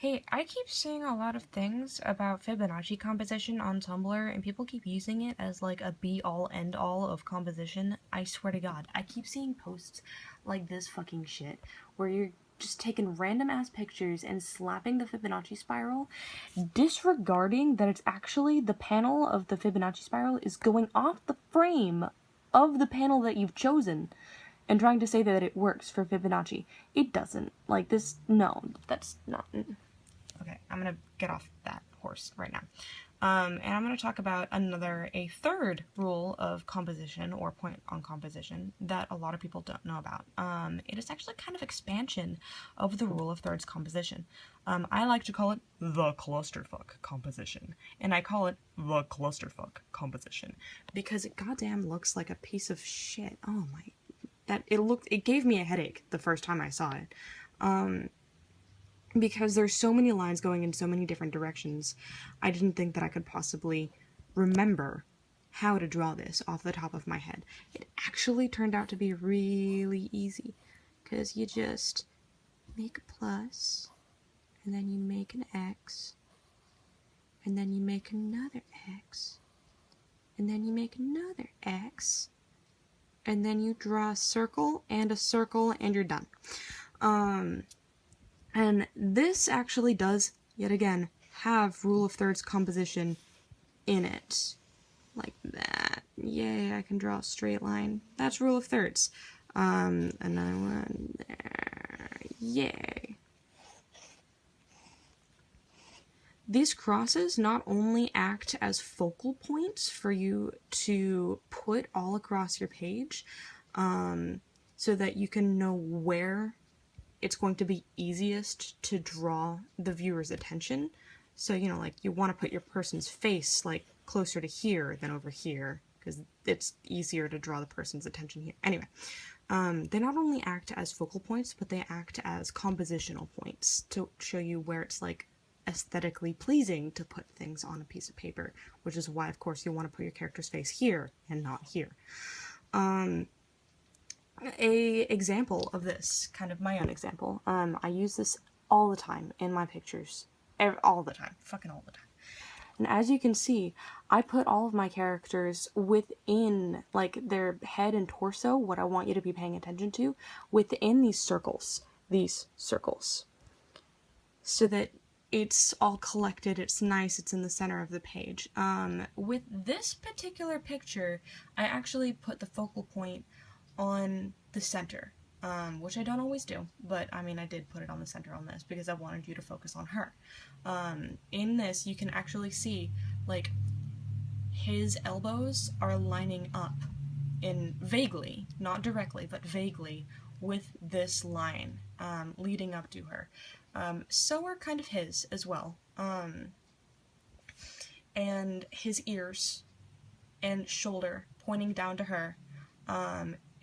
Hey, I keep seeing a lot of things about Fibonacci composition on Tumblr, and people keep using it as like a be-all end-all of composition. I swear to God, I keep seeing posts like this fucking shit, where you're just taking random-ass pictures and slapping the Fibonacci spiral, disregarding that it's actually the panel of the Fibonacci spiral is going off the frame of the panel that you've chosen, and trying to say that it works for Fibonacci. It doesn't. Like, this, no, that's not... Okay, I'm gonna get off that horse right now. And I'm gonna talk about a third rule of composition, or point on composition, that a lot of people don't know about. It is actually kind of expansion of the rule of thirds composition. I like to call it the clusterfuck composition, and I call it the clusterfuck composition because it goddamn looks like a piece of shit. Oh my, it gave me a headache the first time I saw it. Because there's so many lines going in so many different directions, I didn't think that I could possibly remember how to draw this off the top of my head. It actually turned out to be really easy, because you just make a plus, and then you make an X, and then you make another X, and then you make another X, and then you draw a circle, and you're done. And this actually does, yet again, have rule of thirds composition in it. Like that. Yay, I can draw a straight line. That's rule of thirds. Another one there. Yay. These crosses not only act as focal points for you to put all across your page, so that you can know where it's going to be easiest to draw the viewer's attention. So, you know, like, you want to put your person's face, like, closer to here than over here, because it's easier to draw the person's attention here. Anyway, they not only act as focal points, but they act as compositional points to show you where it's, like, aesthetically pleasing to put things on a piece of paper, which is why, of course, you want to put your character's face here and not here. A example of this, kind of my own example, I use this all the time in my pictures. All the time. Fucking all the time. And as you can see, I put all of my characters within, like, their head and torso, what I want you to be paying attention to, within these circles. So that it's all collected, it's nice, it's in the center of the page. With this particular picture, I actually put the focal point on the center, which I don't always do, but I mean, I did put it on the center on this because I wanted you to focus on her. In this, you can actually see, like, his elbows are lining up in vaguely, not directly, but vaguely, with this line, leading up to her. So are kind of his as well. And his ears and shoulder pointing down to her,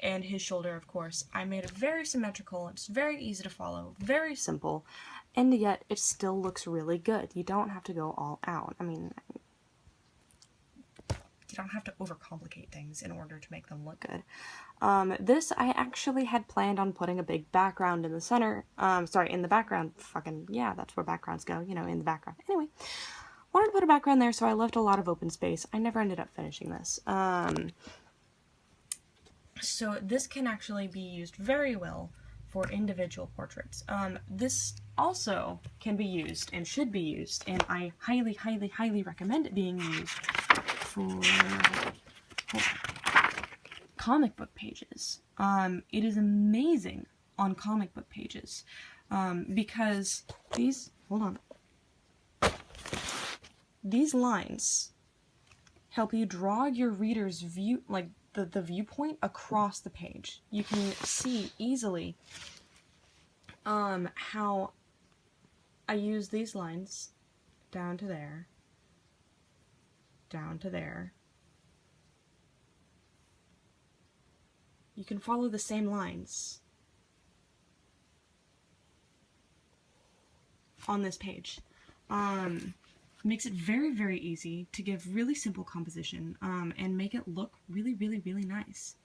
and his shoulder, of course. I made it very symmetrical, it's very easy to follow, very simple, and yet it still looks really good. You don't have to go all out. I mean, you don't have to overcomplicate things in order to make them look good. This, I actually had planned on putting a big background in the center, in the background, fucking, yeah, that's where backgrounds go, you know, in the background. Anyway, wanted to put a background there, so I left a lot of open space. I never ended up finishing this. So this can actually be used very well for individual portraits. This also can be used and should be used, and I highly, highly, highly recommend it being used for comic book pages. It is amazing on comic book pages, because these, hold on, these lines help you draw your reader's view, like, the viewpoint across the page. You can see easily how I use these lines down to there, down to there. You can follow the same lines on this page. Makes it very, very easy to give really simple composition, and make it look really, really, really nice.